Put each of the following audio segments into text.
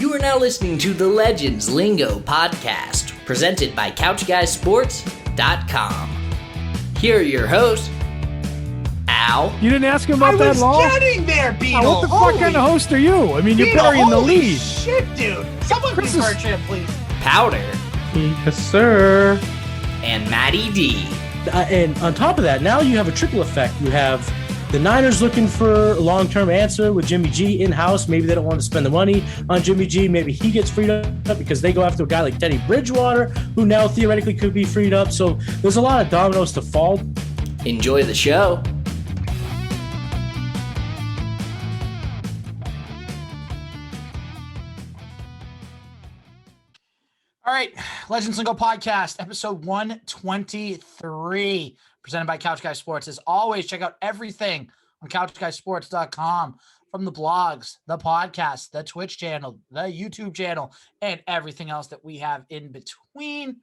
You are now listening to the Legends Lingo podcast, presented by CouchGuysSports.com. Here are your hosts, Al. You didn't ask him about that long? I was getting there, Beetle. What the fuck kind of host are you? I mean, you're burying the lead. Shit, dude. Someone Chris give her is- a chip, please. Powder, Yes, sir. and Matty D. And on top of that, now you have a triple effect. You have the Niners looking for a long-term answer with Jimmy G in-house. Maybe they don't want to spend the money on Jimmy G. Maybe he gets freed up because they go after a guy like Teddy Bridgewater, who now theoretically could be freed up. So there's a lot of dominoes to fall. Enjoy the show. All right, Legends Lingo Podcast, episode 123, presented by Couch Guy Sports. As always, check out everything on CouchGuysSports.com, from the blogs, the podcast, the Twitch channel, the YouTube channel, and everything else that we have in between.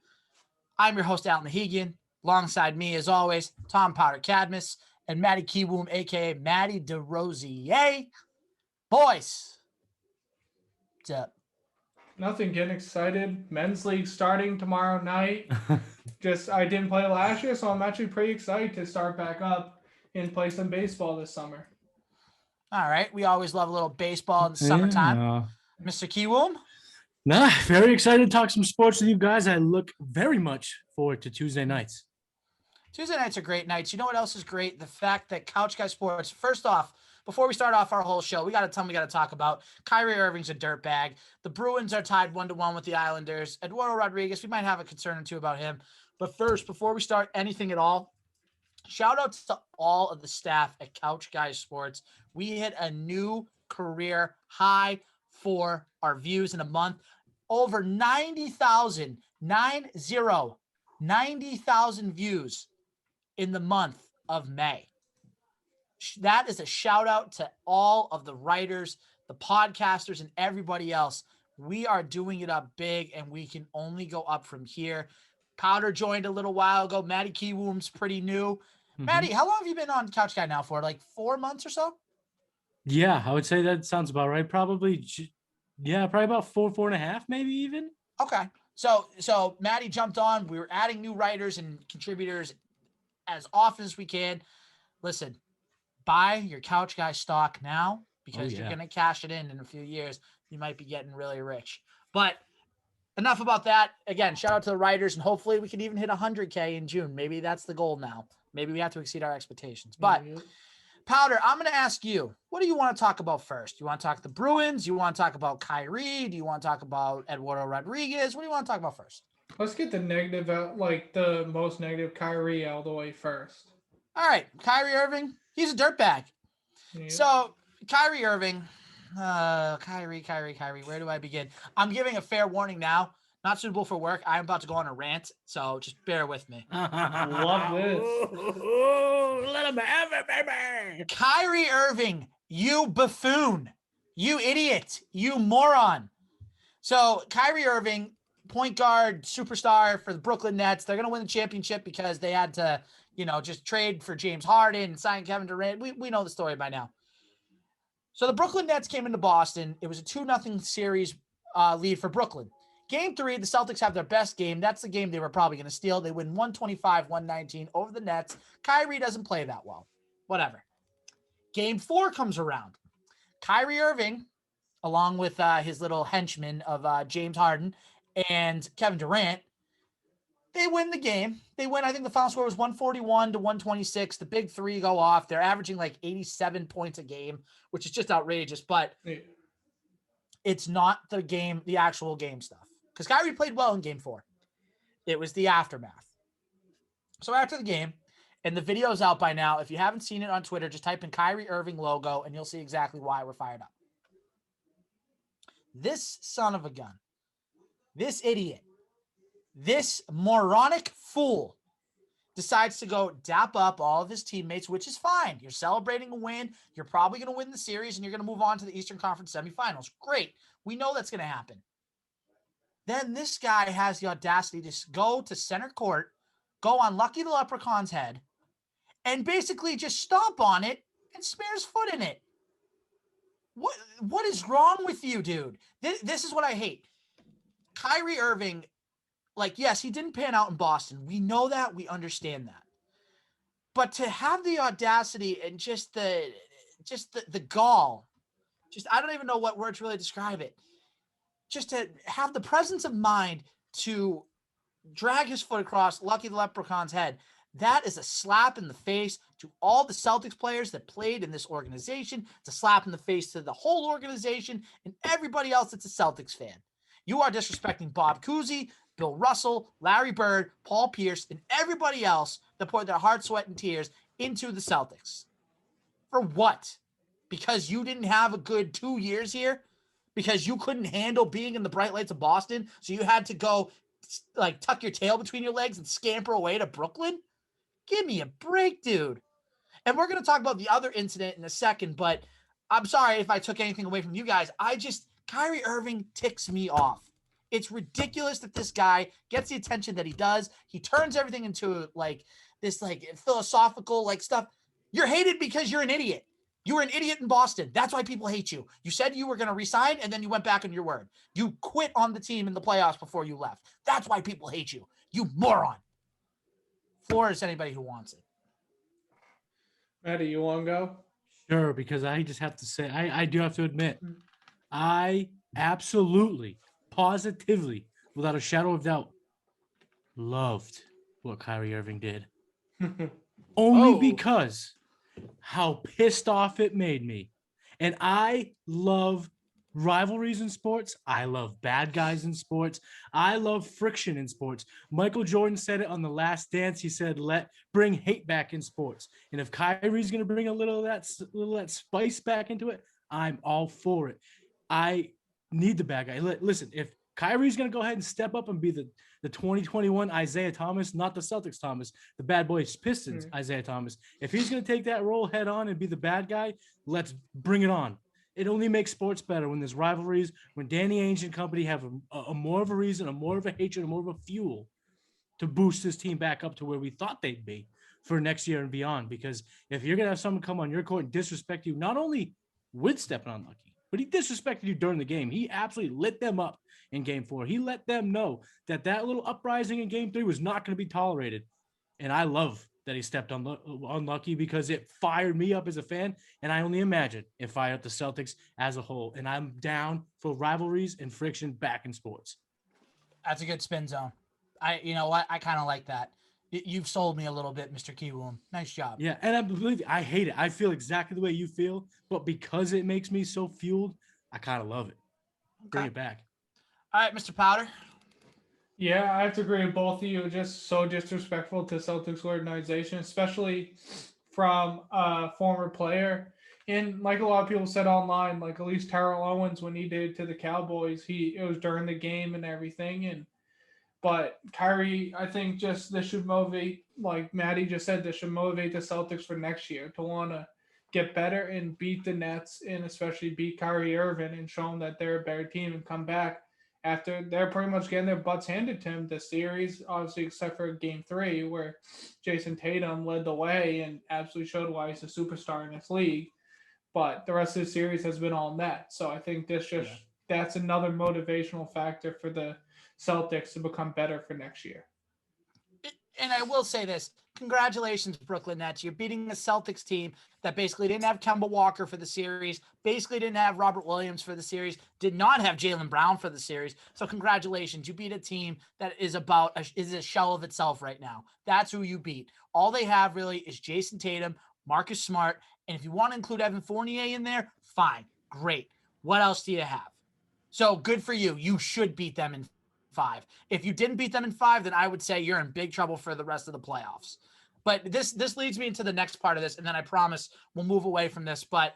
I'm your host, Al Nahigian. Alongside me, as always, Tom Powder Cadmus and Matty Keywoom, a.k.a. Matty D. Rosier. Boys, what's up? Nothing, getting excited. Men's league starting tomorrow night. I didn't play last year, so I'm actually pretty excited to start back up and play some baseball this summer. All right. We always love a little baseball in the summertime. Mr. Keywoom? Nah, very excited to talk some sports with you guys. I look very much forward to Tuesday nights. Tuesday nights are great nights. You know what else is great? The fact that Couch Guy Sports, first off, before we start off our whole show, we got to talk about Kyrie Irving's a dirtbag. The Bruins are tied 1-1 with the Islanders. Eddy Rodriguez, we might have a concern or two about him. But first, before we start anything at all, shout out to all of the staff at Couch Guys Sports. We hit a new career high for our views in a month. Over 90,000 views in the month of May. That is a shout out to all of the writers, the podcasters, and everybody else. We are doing it up big, and we can only go up from here. Powder joined a little while ago. Matty Keywoom's pretty new. Matty, how long have you been on Couch Guy now for? Like 4 months or so? Yeah, I would say that sounds about right. Probably about 4.5, maybe even. Okay. So Matty jumped on. We were adding new writers and contributors as often as we can. Listen, buy your Couch Guy stock now because you're going to cash it in a few years. You might be getting really rich. But enough about that. Again, shout out to the writers, and hopefully we can even hit 100K in June. Maybe that's the goal now. Maybe we have to exceed our expectations. But Powder, I'm going to ask you, what do you want to talk about first? You want to talk the Bruins? You want to talk about Kyrie? Do you want to talk about Eddy Rodriguez? What do you want to talk about first? Let's get the negative out, like the most negative Kyrie out of the way first. All right, Kyrie Irving, he's a dirtbag. Yeah. So Kyrie Irving, Kyrie, where do I begin? I'm giving a fair warning now. Not suitable for work. I'm about to go on a rant, so just bear with me. Love this. Let him have it, baby. Kyrie Irving, you buffoon, you idiot, you moron. So Kyrie Irving, point guard, superstar for the Brooklyn Nets. They're going to win the championship because they had to, just trade for James Harden and sign Kevin Durant. We know the story by now. So the Brooklyn Nets came into Boston. It was a 2-0 series lead for Brooklyn. Game 3, the Celtics have their best game. That's the game they were probably going to steal. They win 125-119 over the Nets. Kyrie doesn't play that well. Whatever. Game 4 comes around. Kyrie Irving, along with his little henchman of James Harden and Kevin Durant, they win the game. They win. I think the final score was 141-126. The big three go off. They're averaging like 87 points a game, which is just outrageous. But it's not the actual game stuff. Because Kyrie played well in game 4. It was the aftermath. So after the game, and the video's out by now. If you haven't seen it on Twitter, just type in Kyrie Irving logo, and you'll see exactly why we're fired up. This son of a gun, this idiot, this moronic fool decides to go dap up all of his teammates, which is fine. You're celebrating a win. You're probably going to win the series, and you're going to move on to the Eastern Conference semifinals. Great. We know that's going to happen. Then this guy has the audacity to go to center court, go on Lucky the Leprechaun's head, and basically just stomp on it and smear his foot in it. What is wrong with you, dude? This is what I hate. Kyrie Irving, like, yes, he didn't pan out in Boston. We know that. We understand that. But to have the audacity and just the gall, I don't even know what word to really describe it. Just to have the presence of mind to drag his foot across Lucky the Leprechaun's head, that is a slap in the face to all the Celtics players that played in this organization. It's a slap in the face to the whole organization and everybody else that's a Celtics fan. You are disrespecting Bob Cousy, Bill Russell, Larry Bird, Paul Pierce, and everybody else that poured their heart, sweat, and tears into the Celtics. For what? Because you didn't have a good 2 years here? Because you couldn't handle being in the bright lights of Boston, so you had to go like tuck your tail between your legs and scamper away to Brooklyn? Give me a break, dude. And we're going to talk about the other incident in a second, but I'm sorry if I took anything away from you guys. Kyrie Irving ticks me off. It's ridiculous that this guy gets the attention that he does. He turns everything into like this like philosophical like stuff. You're hated because you're an idiot. You were an idiot in Boston. That's why people hate you. You said you were going to resign, and then you went back on your word. You quit on the team in the playoffs before you left. That's why people hate you. You moron. Floor is anybody who wants it. Matty, you want to go? Sure, because I just have to say, I do have to admit, I absolutely, positively, without a shadow of doubt, loved what Kyrie Irving did. Only because how pissed off it made me. And I love rivalries in sports. I love bad guys in sports. I love friction in sports. Michael Jordan said it on The Last Dance. He said, bring hate back in sports. And if Kyrie's going to bring a little of that spice back into it, I'm all for it. I need the bad guy. Listen, if Kyrie's going to go ahead and step up and be the 2021 Isaiah Thomas, not the Celtics Thomas, the bad boys Pistons Isaiah Thomas. If he's going to take that role head on and be the bad guy, let's bring it on. It only makes sports better when there's rivalries, when Danny Ainge and company have a more of a reason, a more of a hatred, a more of a fuel to boost this team back up to where we thought they'd be for next year and beyond. Because if you're going to have someone come on your court and disrespect you, not only with stepping on Lucky, but he disrespected you during the game. He absolutely lit them up in Game 4. He let them know that little uprising in Game 3 was not going to be tolerated. And I love that he stepped on Lucky because it fired me up as a fan, and I only imagine it fired up the Celtics as a whole. And I'm down for rivalries and friction back in sports. That's a good spin zone. You know what? I kind of like that. You've sold me a little bit, Mr. Keywoom. Nice job. Yeah, and I believe I hate it. I feel exactly the way you feel, but because it makes me so fueled, I kind of love it. Bring it back. All right, Mr. Powder. Yeah, I have to agree with both of you. Just so disrespectful to Celtics organization, especially from a former player. And like a lot of people said online, like at least Terrell Owens, when he did to the Cowboys, it was during the game and everything. But Kyrie, I think just this should motivate, like Matty just said, this should motivate the Celtics for next year to want to get better and beat the Nets and especially beat Kyrie Irving and show them that they're a better team and come back after they're pretty much getting their butts handed to them this series, obviously except for Game 3 where Jason Tatum led the way and absolutely showed why he's a superstar in this league. But the rest of the series has been all net. So I think that's another motivational factor for the Celtics to become better for next year. And I will say this. Congratulations, Brooklyn Nets. You're beating a Celtics team that basically didn't have Kemba Walker for the series, basically didn't have Robert Williams for the series, did not have Jaylen Brown for the series. So congratulations. You beat a team that is a shell of itself right now. That's who you beat. All they have really is Jason Tatum, Marcus Smart, and if you want to include Evan Fournier in there, fine. Great. What else do you have? So good for you. You should beat them in 5. If you didn't beat them in 5, then I would say you're in big trouble for the rest of the playoffs. But this leads me into the next part of this, and then I promise we'll move away from this. But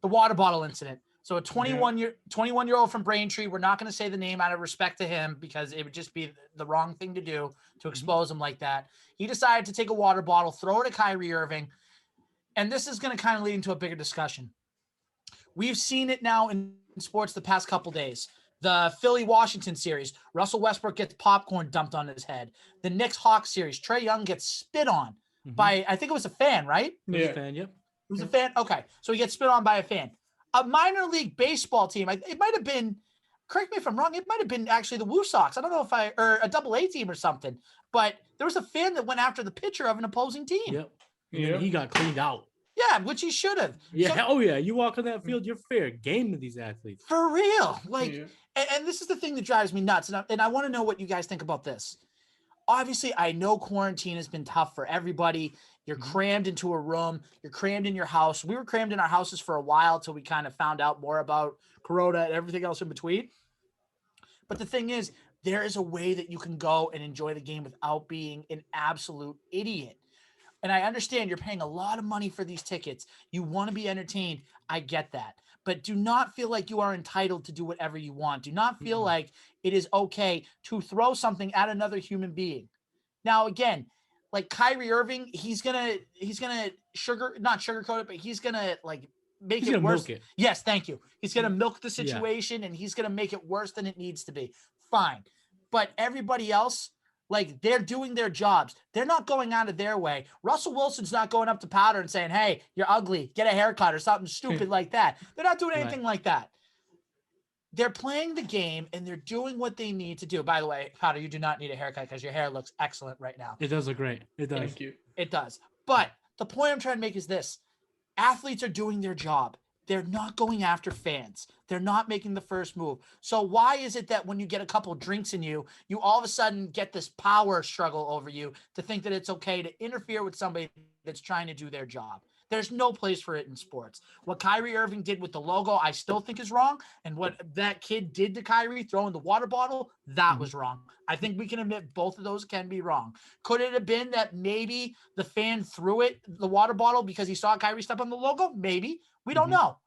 the water bottle incident. So a 21-year-old from Braintree, we're not going to say the name out of respect to him because it would just be the wrong thing to do to expose him like that. He decided to take a water bottle, throw it at Kyrie Irving, and this is going to kind of lead into a bigger discussion. We've seen it now in sports the past couple days. The Philly-Washington series, Russell Westbrook gets popcorn dumped on his head. The Knicks-Hawks series, Trae Young gets spit on by, I think it was a fan, right? It was a fan, yep. It was a fan? Okay. So he gets spit on by a fan. a minor league baseball team. It might have been, correct me if I'm wrong, it might have been actually the Woo Sox. I don't know or a AA team or something, but there was a fan that went after the pitcher of an opposing team. Yep. And then he got cleaned out. Yeah, which he should have. Yeah. So, you walk on that field, you're fair game to these athletes. For real. And this is the thing that drives me nuts. And I want to know what you guys think about this. Obviously, I know quarantine has been tough for everybody. You're crammed into a room. You're crammed in your house. We were crammed in our houses for a while till we kind of found out more about Corona and everything else in between. But the thing is, there is a way that you can go and enjoy the game without being an absolute idiot. And I understand you're paying a lot of money for these tickets. You want to be entertained. I get that. But do not feel like you are entitled to do whatever you want. Do not feel like it is okay to throw something at another human being. Now, again, like Kyrie Irving, he's gonna not sugarcoat it, but he's gonna like make it worse. Milk it. Yes, thank you. He's gonna milk the situation and he's gonna make it worse than it needs to be. Fine. But everybody else, like, they're doing their jobs. They're not going out of their way. Russell Wilson's not going up to Powder and saying, hey, you're ugly, get a haircut or something stupid like that. They're not doing anything like that. They're playing the game and they're doing what they need to do. By the way, Powder, you do not need a haircut because your hair looks excellent right now. It does look great. It does. Thank you. It does. But the point I'm trying to make is this. Athletes are doing their job. They're not going after fans. They're not making the first move. So why is it that when you get a couple drinks in you, you all of a sudden get this power struggle over you to think that it's okay to interfere with somebody that's trying to do their job? There's no place for it in sports. What Kyrie Irving did with the logo, I still think is wrong. And what that kid did to Kyrie, throwing the water bottle, that was wrong. I think we can admit both of those can be wrong. Could it have been that maybe the fan threw the water bottle because he saw Kyrie step on the logo? Maybe. We don't know.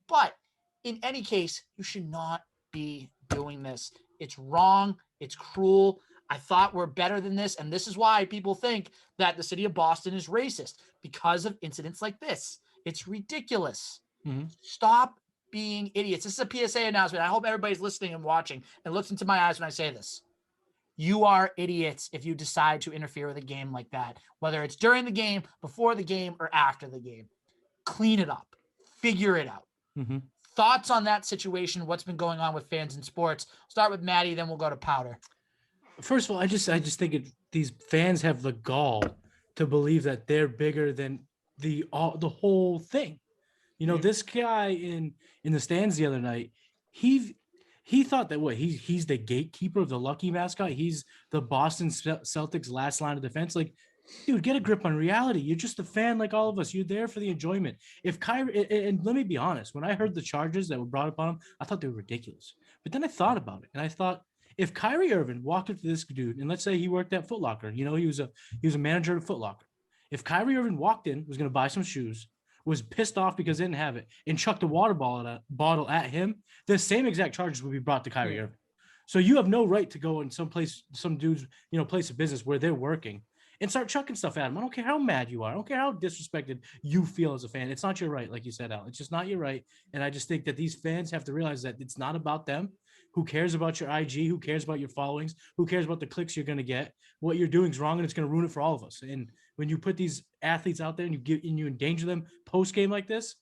But in any case, you should not be doing this. It's wrong. It's cruel. I thought we're better than this. And this is why people think that the city of Boston is racist, because of incidents like this. It's ridiculous. Stop being idiots. This is a PSA announcement. I hope everybody's listening and watching and looks into my eyes when I say this. You are idiots if you decide to interfere with a game like that, whether it's during the game, before the game, or after the game. Clean it up. Figure it out. Thoughts on that situation? What's been going on with fans in sports? Start with Matty, then we'll go to Powder. First of all, I just think these fans have the gall to believe that they're bigger than the whole thing. You know, this guy in the stands the other night, he thought that he's the gatekeeper of the Lucky mascot. He's the Boston Celtics last line of defense. Like, dude, get a grip on reality. You're just a fan like all of us. You're there for the enjoyment. If Kyrie, and let me be honest, when I heard the charges that were brought up on him, I thought they were ridiculous. But then I thought about it, and I thought, if Kyrie Irving walked up to this dude, and let's say he worked at Foot Locker, you know, he was a manager at Foot Locker. If Kyrie Irving walked in, was going to buy some shoes, was pissed off because they didn't have it, and chucked a water bottle at him, the same exact charges would be brought to Kyrie Irving. So you have no right to go in some dude's, place of business where they're working and start chucking stuff at him. I don't care how mad you are. I don't care how disrespected you feel as a fan. It's not your right, like you said, Al. It's just not your right. And I just think that these fans have to realize that it's not about them. Who cares about your IG? Who cares about your followings? Who cares about the clicks you're going to get? What you're doing is wrong, and it's going to ruin it for all of us. And when you put these athletes out there and you endanger them post-game like this,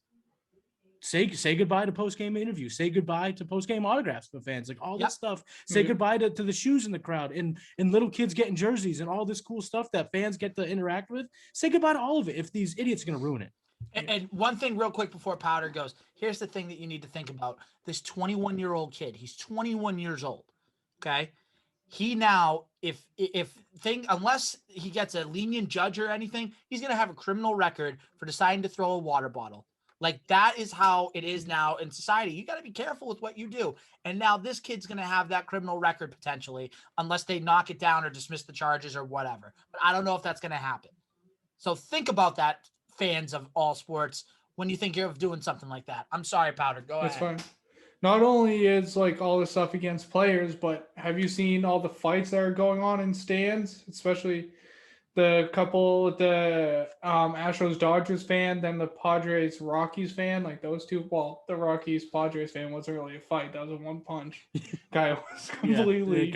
say goodbye to post-game interviews. Say goodbye to post-game autographs for fans. Like all this stuff. Say goodbye to the shoes in the crowd and little kids getting jerseys and all this cool stuff that fans get to interact with. Say goodbye to all of it if these idiots are going to ruin it. And one thing real quick before Powder goes, here's the thing that you need to think about. This 21-year-old kid, he's 21 years old, okay? He now, unless he gets a lenient judge or anything, he's going to have a criminal record for deciding to throw a water bottle. Like, that is how it is now in society. You got to be careful with what you do. And now this kid's going to have that criminal record potentially, unless they knock it down or dismiss the charges or whatever. But I don't know if that's going to happen. So think about that, fans of all sports, when you think you're doing something like that. I'm sorry, Powder. Go ahead. That's fine. Not only is like all this stuff against players, but have you seen all the fights that are going on in stands, especially the couple with the Astros Dodgers fan, then the Padres Rockies fan, like those two. Well, the Rockies Padres fan wasn't really a fight. That was a one punch. Guy was completely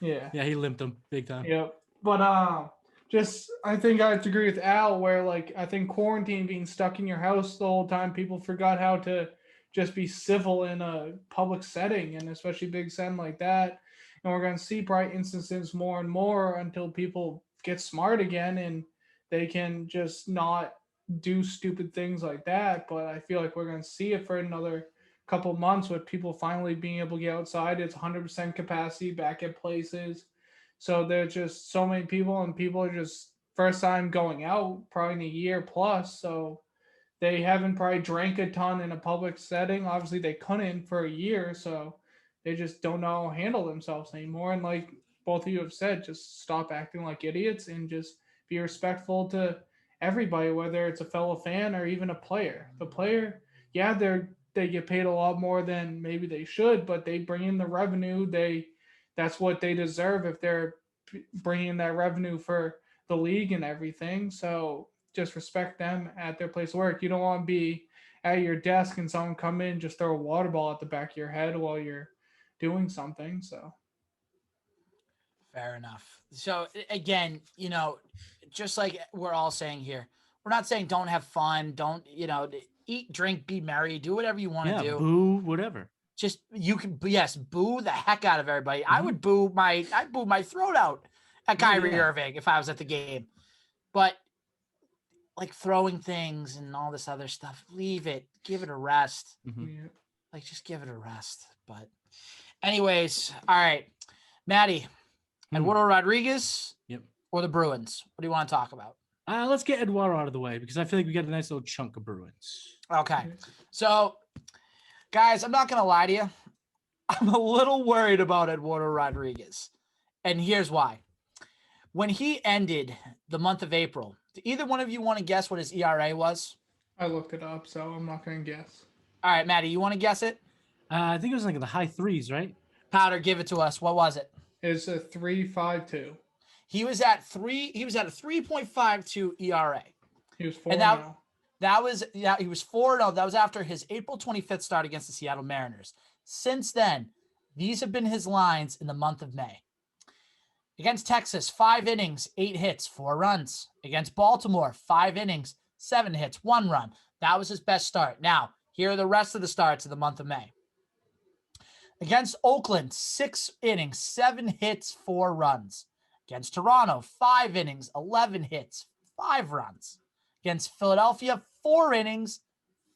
Yeah, he limped him big time. Yep. But I think I have to agree with Al where, like, I think quarantine, being stuck in your house the whole time, people forgot how to just be civil in a public setting, and especially Big Ten like that. And we're going to see probably instances more and more until people get smart again and they can just not do stupid things like that. But I feel like we're going to see it for another couple months with people finally being able to get outside. It's 100% capacity back at places. So there's just so many people, and people are just first time going out probably in a year plus. So they haven't probably drank a ton in a public setting. Obviously they couldn't for a year. So they just don't know how to handle themselves anymore. And like both of you have said, just stop acting like idiots and just be respectful to everybody, whether it's a fellow fan or even a player. The player, yeah, they get paid a lot more than maybe they should, but they bring in the revenue. That's what they deserve if they're bringing in that revenue for the league and everything. So just respect them at their place of work. You don't want to be at your desk and someone come in and just throw a water ball at the back of your head while you're doing something. So Fair enough. So again, just like we're all saying here, we're not saying don't have fun, don't, eat, drink, be merry, do whatever you want to do. Boo, whatever. Just you can, yes, boo the heck out of everybody. I would boo my throat out at Kyrie Irving if I was at the game. But like throwing things and all this other stuff, leave it, give it a rest. Like just give it a rest. But anyways, all right, Matty, Eduardo Rodriguez, or the Bruins? What do you want to talk about? Let's get Eduardo out of the way because I feel like we got a nice little chunk of Bruins. Okay, so guys, I'm not gonna lie to you. I'm a little worried about Eduardo Rodriguez, and here's why. When he ended the month of April, do either one of you want to guess what his ERA was? I looked it up, so I'm not going to guess. All right, Matty, you want to guess it? I think it was like in the high threes, right? Powder, give it to us. What was it? It's a 3.52. He was at a 3.52 ERA. He was 4 and now. That was he was 4-0. That was after his April 25th start against the Seattle Mariners. Since then, these have been his lines in the month of May. Against Texas, 5 innings, 8 hits, 4 runs. Against Baltimore, 5 innings, 7 hits, 1 run. That was his best start. Now, here are the rest of the starts of the month of May. Against Oakland, 6 innings, 7 hits, 4 runs. Against Toronto, 5 innings, 11 hits, 5 runs. Against Philadelphia, 4 innings,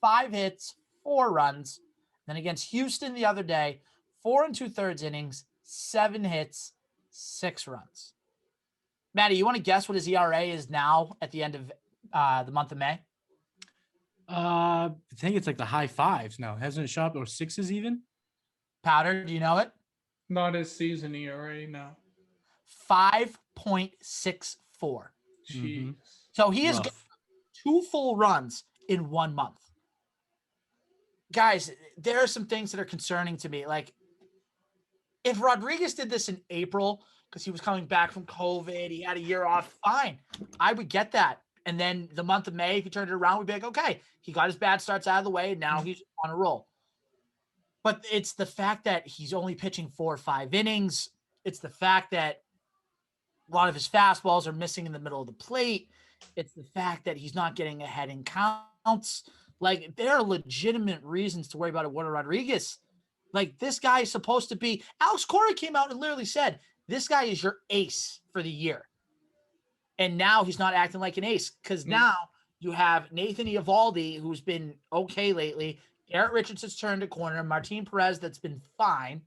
5 hits, 4 runs. Then against Houston the other day, 4 2/3 innings, 7 hits, 6 runs. Matty, you want to guess what his ERA is now at the end of the month of May? I think it's like the high fives now. Hasn't it shot up or sixes even? Powder, do you know it? Not his season ERA, no. 5.64. Jeez. So he has got 2 full runs in 1 month. Guys, there are some things that are concerning to me. Like, if Rodriguez did this in April because he was coming back from COVID, he had a year off, fine. I would get that. And then the month of May, if he turned it around, we'd be like, okay, he got his bad starts out of the way. Now he's on a roll. But it's the fact that he's only pitching 4 or 5 innings. It's the fact that a lot of his fastballs are missing in the middle of the plate. It's the fact that he's not getting ahead in counts. Like, there are legitimate reasons to worry about Eduardo Rodriguez. Like, this guy is supposed to be – Alex Cora came out and literally said, this guy is your ace for the year. And now he's not acting like an ace because now you have Nathan Eovaldi, who's been okay lately. Garrett Richardson's turned a corner. Martin Perez, that's been fine.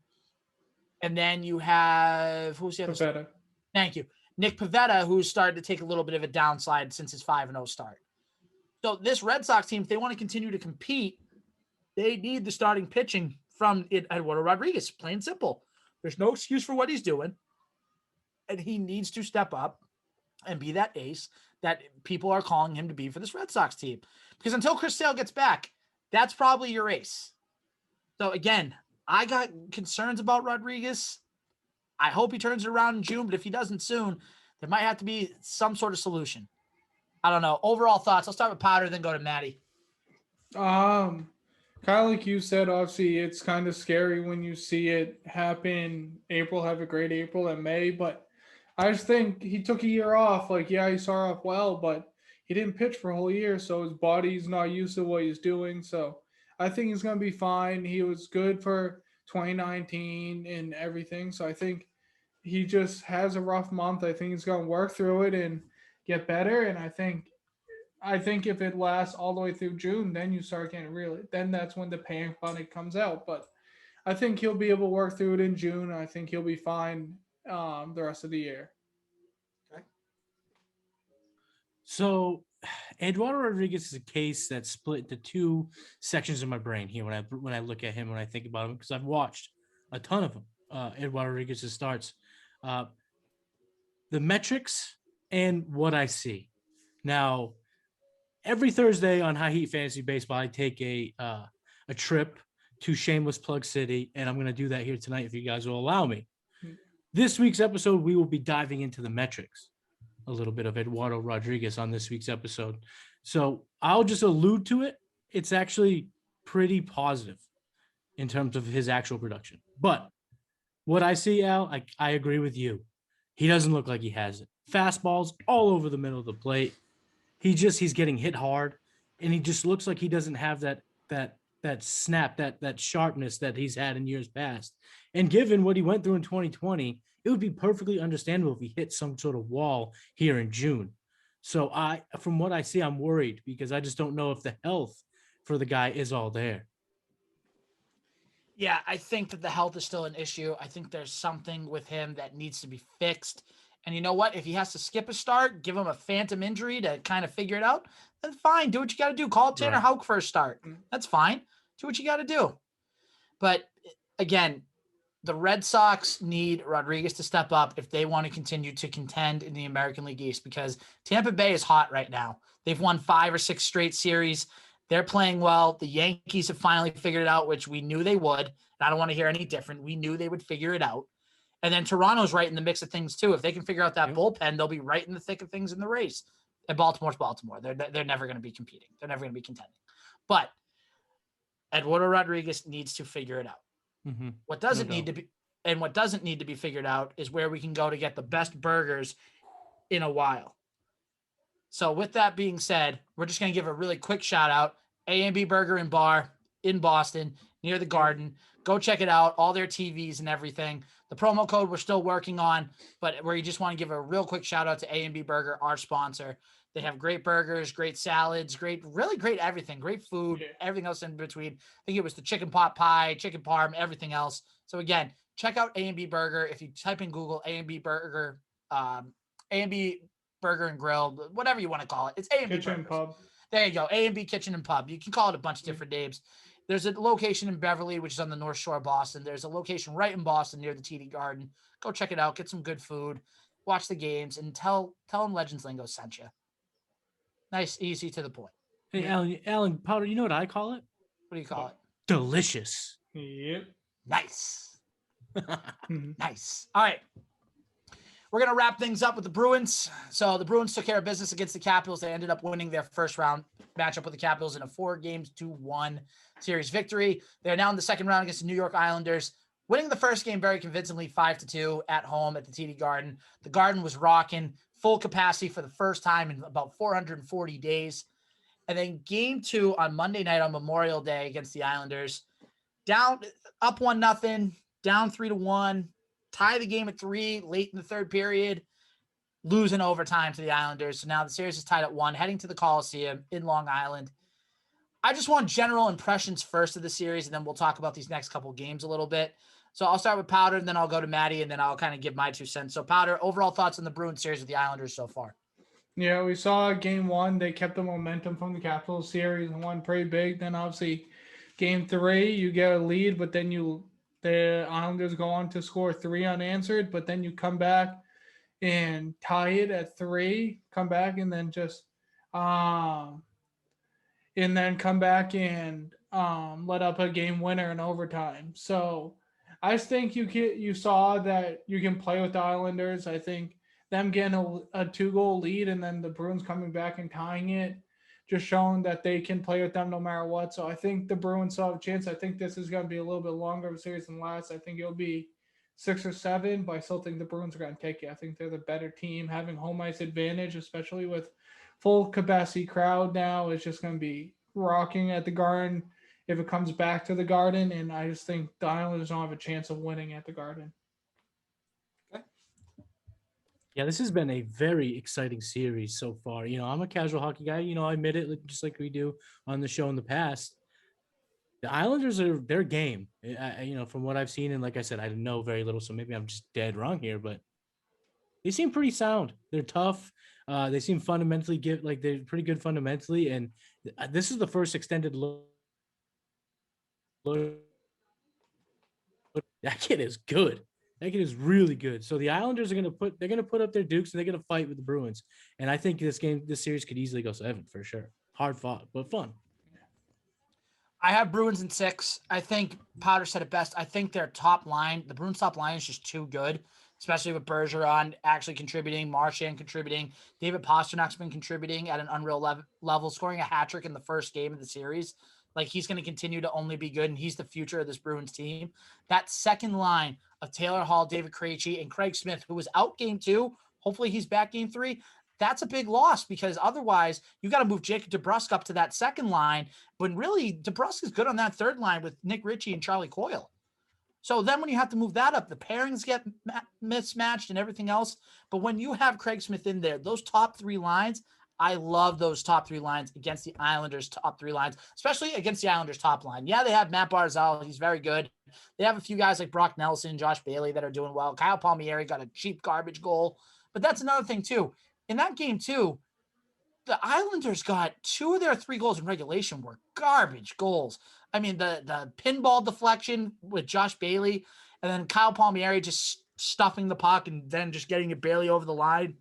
And then you have – who's the other? Pivetta. Thank you. Nick Pivetta, who's started to take a little bit of a downslide since his 5-0 start. So this Red Sox team, if they want to continue to compete, they need the starting pitching from Eduardo Rodriguez, plain and simple. There's no excuse for what he's doing, and he needs to step up and be that ace that people are calling him to be for this Red Sox team. Because until Chris Sale gets back, that's probably your ace. So again, I got concerns about Rodriguez. I hope he turns it around in June, but if he doesn't soon, there might have to be some sort of solution. I don't know. Overall thoughts. I'll start with Powder, then go to Matty. Kind of like you said, obviously it's kind of scary when you see it happen. April, have a great April and May, but I just think he took a year off. Like, yeah, he started off well, but he didn't pitch for a whole year, so his body's not used to what he's doing. So I think he's going to be fine. He was good for 2019 and everything. So I think he just has a rough month. I think he's going to work through it and get better. And I think if it lasts all the way through June, then you start getting then that's when the panic button comes out. But I think he'll be able to work through it in June. I think he'll be fine the rest of the year. So, Eduardo Rodriguez is a case that's split into two sections of my brain here when I look at him, when I think about him, because I've watched a ton of him. Eduardo Rodriguez's starts, the metrics and what I see. Now, every Thursday on High Heat Fantasy Baseball, I take a trip to Shameless Plug City, and I'm going to do that here tonight if you guys will allow me. This week's episode, we will be diving into the metrics. A little bit of Eduardo Rodriguez on this week's episode. So I'll just allude to it. It's actually pretty positive in terms of his actual production. But what I see, Al, I agree with you. He doesn't look like he has it. Fastballs all over the middle of the plate. He's getting hit hard, and he just looks like he doesn't have that snap, that sharpness that he's had in years past. And given what he went through in 2020, it would be perfectly understandable if he hit some sort of wall here in June. So from what I see, I'm worried because I just don't know if the health for the guy is all there. Yeah, I think that the health is still an issue. I think there's something with him that needs to be fixed. And you know what? If he has to skip a start, give him a phantom injury to kind of figure it out, then fine. Do what you got to do. Call Tanner Right. Houck for a start. That's fine. Do what you got to do. But again, the Red Sox need Rodriguez to step up if they want to continue to contend in the American League East, because Tampa Bay is hot right now. They've won 5 or 6 straight series. They're playing well. The Yankees have finally figured it out, which we knew they would. And I don't want to hear any different. We knew they would figure it out. And then Toronto's right in the mix of things too. If they can figure out that bullpen, they'll be right in the thick of things in the race. And Baltimore's Baltimore. They're never going to be competing. They're never going to be contending. But Eduardo Rodriguez needs to figure it out. Mm-hmm. What doesn't need to be figured out is where we can go to get the best burgers in a while. So with that being said, we're just going to give a really quick shout out. A&B Burger and Bar in Boston near the Garden. Go check it out. All their TVs and everything. The promo code we're still working on, but where you just want to give a real quick shout out to A&B Burger, our sponsor. They have great burgers, great salads, really great everything, great food, everything else in between. I think it was the chicken pot pie, chicken parm, everything else. So again, check out A&B Burger. If you type in Google A&B Burger, A&B Burger and Grill, whatever you want to call it. It's A&B Kitchen and Pub. There you go, A&B Kitchen and Pub. You can call it a bunch of different names. There's a location in Beverly, which is on the North Shore of Boston. There's a location right in Boston near the TD Garden. Go check it out. Get some good food. Watch the games and tell them Legends Lingo sent you. Nice, easy, to the point. Hey, Alan Powder, you know what I call it? What do you call it? Delicious. Yep. Nice. Nice. All right. We're going to wrap things up with the Bruins. So the Bruins took care of business against the Capitals. They ended up winning their first round matchup with the Capitals in a 4-2-1 series victory. They're now in the second round against the New York Islanders, winning the first game very convincingly 5-2 at home at the TD Garden. The Garden was rocking, full capacity for the first time in about 440 days. And then game 2 on Monday night on Memorial Day against the Islanders, down up 1-0, down 3-1, tie the game at 3 late in the third period, losing overtime to the Islanders. So now the series is tied at 1, heading to the Coliseum in Long Island. I just want general impressions first of the series, and then we'll talk about these next couple games a little bit. So I'll start with Powder, and then I'll go to Matty, and then I'll kind of give my 2 cents. So Powder, overall thoughts on the Bruins series with the Islanders so far? Yeah, we saw game 1. They kept the momentum from the Capitals series and won pretty big. Then obviously game 3, you get a lead, but then the Islanders go on to score 3 unanswered, but then you come back and tie it at 3, come back and then just come back and let up a game winner in overtime. So I think you saw that you can play with the Islanders. I think them getting a 2-goal lead and then the Bruins coming back and tying it, just showing that they can play with them no matter what. So I think the Bruins still have a chance. I think this is going to be a little bit longer of a series than last. I think it'll be 6 or 7, but I still think the Bruins are going to take it. I think they're the better team. Having home ice advantage, especially with full capacity crowd now, is just going to be rocking at the Garden. if it comes back to the Garden, and I just think the Islanders don't have a chance of winning at the Garden. Yeah, this has been a very exciting series so far. I'm a casual hockey guy. I admit it, just like we do on the show in the past. The Islanders are their game. From what I've seen, and like I said, I know very little, so maybe I'm just dead wrong here, but they seem pretty sound. They're tough. They seem fundamentally they're pretty good fundamentally, and this is the first extended look. That kid is good. That kid is really good. So the Islanders are gonna put up their dukes and they're gonna fight with the Bruins. And I think this series could easily go 7 for sure. Hard fought, but fun. I have Bruins in 6. I think Powder said it best. I think their top line, the Bruins top line, is just too good, especially with Bergeron actually contributing, Marchand contributing. David Pasternak's been contributing at an unreal level, scoring a hat trick in the first game of the series. Like, he's going to continue to only be good, and he's the future of this Bruins team. That second line of Taylor Hall, David Krejci, and Craig Smith, who was out game 2, hopefully he's back game 3. That's a big loss, because otherwise you got to move Jacob DeBrusk up to that second line. When really DeBrusk is good on that third line with Nick Ritchie and Charlie Coyle. So then when you have to move that up, the pairings get mismatched and everything else. But when you have Craig Smith in there, those top 3 lines, I love those top 3 lines against the Islanders' top 3 lines, especially against the Islanders' top line. Yeah, they have Matt Barzal. He's very good. They have a few guys like Brock Nelson, Josh Bailey that are doing well. Kyle Palmieri got a cheap garbage goal. But that's another thing, too. In that game, too, the Islanders got 2 of their 3 goals in regulation were garbage goals. I mean, the pinball deflection with Josh Bailey and then Kyle Palmieri just stuffing the puck and then just getting it barely over the line.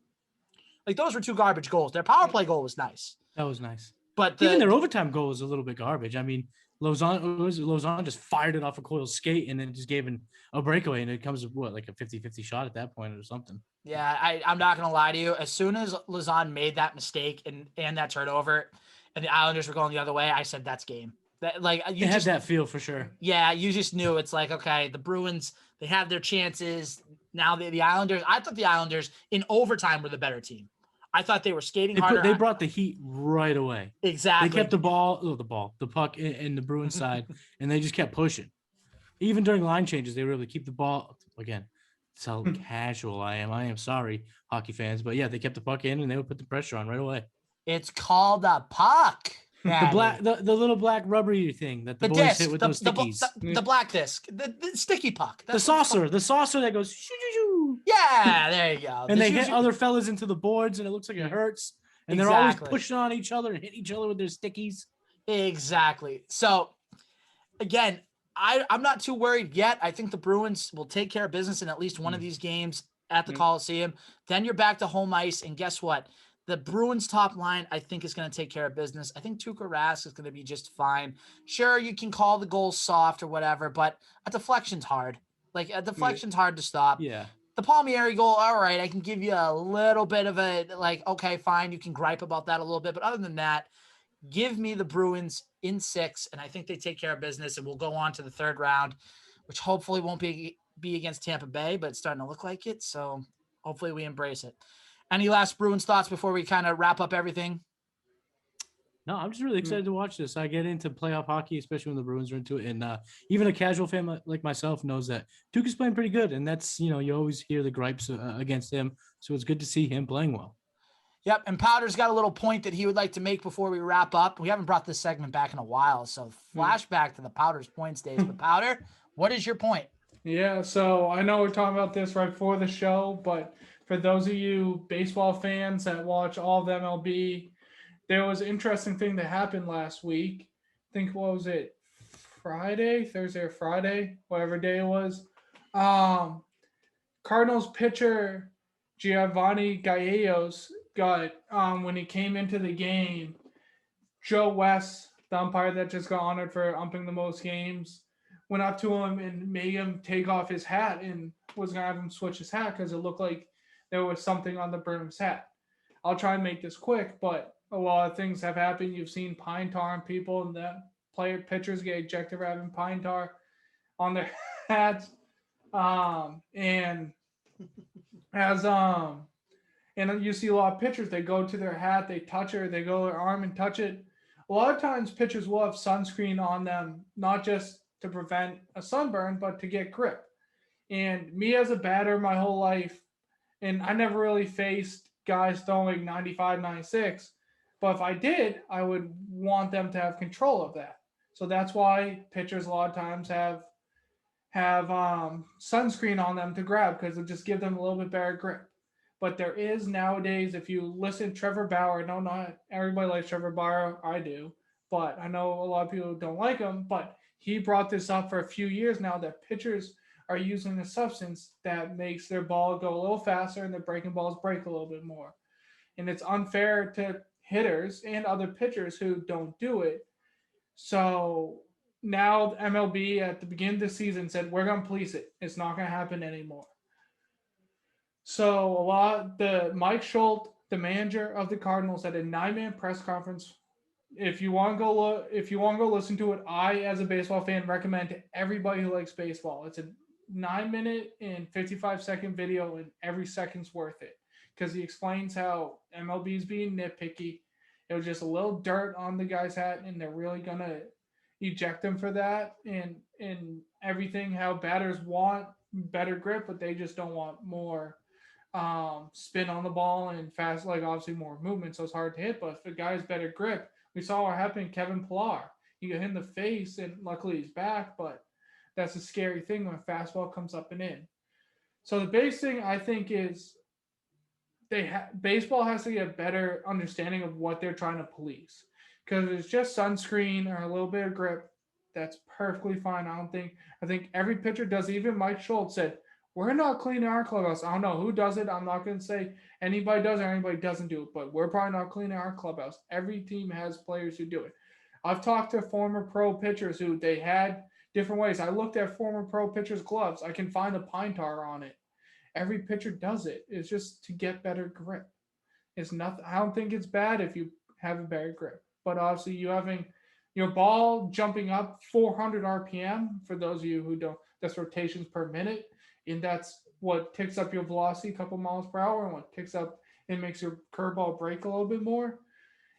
Like, those were 2 garbage goals. Their power play goal was nice. That was nice. But even their overtime goal was a little bit garbage. I mean, Lozon just fired it off a Coyle's skate and then just gave a breakaway, and it comes with like a 50-50 shot at that point or something. Yeah, I'm not going to lie to you. As soon as Lozon made that mistake and that turnover and the Islanders were going the other way, I said, that's game. That, like, you had that feel for sure. Yeah, you just knew. It's like, okay, the Bruins, they have their chances. Now the Islanders, I thought the Islanders in overtime were the better team. I thought they were skating harder. They brought the heat right away. Exactly. They kept the puck in the Bruins side, and they just kept pushing. Even during line changes, they were able to keep the ball. Again, that's how casual I am. I am sorry, hockey fans. But yeah, they kept the puck in, and they would put the pressure on right away. It's called a puck. The little black rubbery thing that the boys disc, hit with those stickies. The black disc, the sticky puck. The saucer that goes shoo shoo shoo. Yeah, there you go. And they hit other fellas into the boards, and it looks like it hurts. And they're always pushing on each other and hitting each other with their stickies. Exactly. So, again, I'm not too worried yet. I think the Bruins will take care of business in at least one of these games at the Coliseum. Then you're back to home ice, and guess what? The Bruins top line, I think, is going to take care of business. I think Tuukka Rask is going to be just fine. Sure, you can call the goals soft or whatever, but a deflection's hard. Like, a deflection's hard to stop. Yeah. The Palmieri goal, all right, I can give you a little bit of a, like, okay, fine, you can gripe about that a little bit. But other than that, give me the Bruins in 6, and I think they take care of business, and we'll go on to the third round, which hopefully won't be against Tampa Bay, but it's starting to look like it. So hopefully we embrace it. Any last Bruins thoughts before we kind of wrap up everything? No, I'm just really excited to watch this. I get into playoff hockey, especially when the Bruins are into it. And even a casual fan like myself knows that Tuukka's playing pretty good. And that's, you always hear the gripes against him. So it's good to see him playing well. Yep. And Powder's got a little point that he would like to make before we wrap up. We haven't brought this segment back in a while. So flashback to the Powder's points days. But Powder, what is your point? Yeah, so I know we're talking about this right before the show, but for those of you baseball fans that watch all of the MLB, there was an interesting thing that happened last week. I think, what was it, Thursday or Friday, whatever day it was. Cardinals pitcher Giovanni Gallegos got, when he came into the game, Joe West, the umpire that just got honored for umping the most games, went up to him and made him take off his hat and was going to have him switch his hat because it looked like there was something on the Bruins hat. I'll try and make this quick, but a lot of things have happened. You've seen pine tar on people, and the pitchers get ejected for having pine tar on their hats. And you see a lot of pitchers, they go to their hat, they touch it, or they go to their arm and touch it. a lot of times pitchers will have sunscreen on them, not just to prevent a sunburn, but to get grip. And me as a batter my whole life, and I never really faced guys throwing 95, 96, but if I did, I would want them to have control of that. So that's why pitchers a lot of times have sunscreen on them to grab, because it'll just give them a little bit better grip. But there is nowadays, if you listen to Trevor Bauer, I know not everybody likes Trevor Bauer, I do, but I know a lot of people don't like him, but he brought this up for a few years now that pitchers are using a substance that makes their ball go a little faster and their breaking balls break a little bit more. And it's unfair to hitters and other pitchers who don't do it. So now MLB at the beginning of the season said, we're going to police it. It's not going to happen anymore. So Mike Schultz, the manager of the Cardinals, at a 9-man press conference. If you want to go listen to it, I, as a baseball fan, recommend to everybody who likes baseball. It's a 9-minute and 55-second video, and every second's worth it, because he explains how MLB is being nitpicky. It was just a little dirt on the guy's hat, and they're really gonna eject him for that, and everything. How batters want better grip, but they just don't want more spin on the ball and fast, like obviously more movement, so it's hard to hit. But if the guy's better grip, we saw what happened to Kevin Pillar. He got hit in the face, and luckily he's back, but that's a scary thing when a fastball comes up and in. So the biggest thing I think is baseball has to get a better understanding of what they're trying to police. Because if it's just sunscreen or a little bit of grip, that's perfectly fine. I think every pitcher does. Even Mike Schultz said, we're not cleaning our clubhouse. I don't know who does it. I'm not going to say anybody does or anybody doesn't do it, but we're probably not cleaning our clubhouse. Every team has players who do it. I've talked to former pro pitchers who they had different ways. I looked at former pro pitchers' gloves. I can find the pine tar on it. Every pitcher does it. It's just to get better grip. It's nothing. I don't think it's bad if you have a better grip. But obviously, you having your ball jumping up 400 RPM, for those of you who don't, that's rotations per minute. And that's what ticks up your velocity a couple miles per hour, and what ticks up and makes your curveball break a little bit more.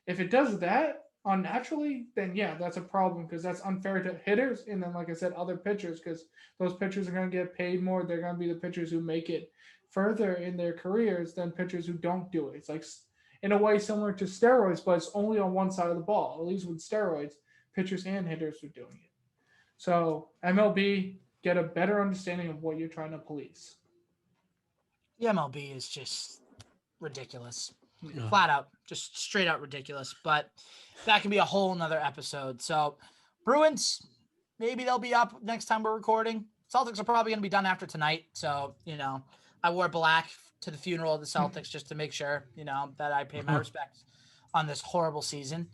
If it does that unnaturally, then yeah, that's a problem, because that's unfair to hitters. And then, like I said, other pitchers, because those pitchers are going to get paid more. They're going to be the pitchers who make it further in their careers than pitchers who don't do it. It's like, in a way, similar to steroids, but it's only on one side of the ball. At least with steroids, pitchers and hitters are doing it. So MLB, get a better understanding of what you're trying to police. The MLB is just ridiculous. Flat out, just straight out ridiculous. But that can be a whole nother episode. So Bruins, maybe they'll be up next time we're recording. Celtics are probably going to be done after tonight. So, I wore black to the funeral of the Celtics just to make sure, that I pay my respects on this horrible season.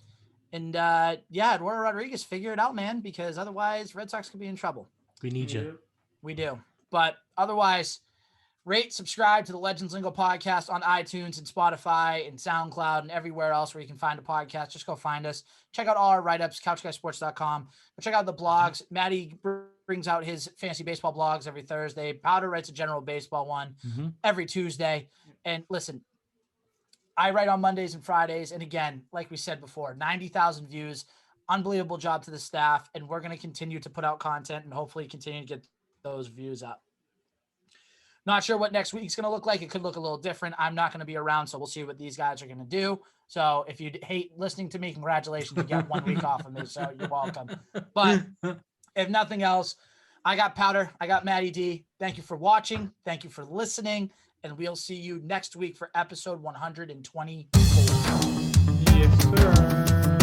And Eduardo Rodriguez, figure it out, man, because otherwise Red Sox could be in trouble. We need you. We do. But otherwise, rate, subscribe to the Legends Lingo podcast on iTunes and Spotify and SoundCloud and everywhere else where you can find a podcast. Just go find us. Check out all our write-ups, couchguysports.com. Check out the blogs. Matty brings out his fantasy baseball blogs every Thursday. Powder writes a general baseball one every Tuesday. And listen, I write on Mondays and Fridays. And again, like we said before, 90,000 views. Unbelievable job to the staff. And we're going to continue to put out content and hopefully continue to get those views up. Not sure what next week's going to look like. It could look a little different. I'm not going to be around, so we'll see what these guys are going to do. So if you hate listening to me, congratulations. You get 1 week off of me, so you're welcome. But if nothing else, I got Powder. I got Matty D. Thank you for watching. Thank you for listening. And we'll see you next week for episode 124. Yes, sir.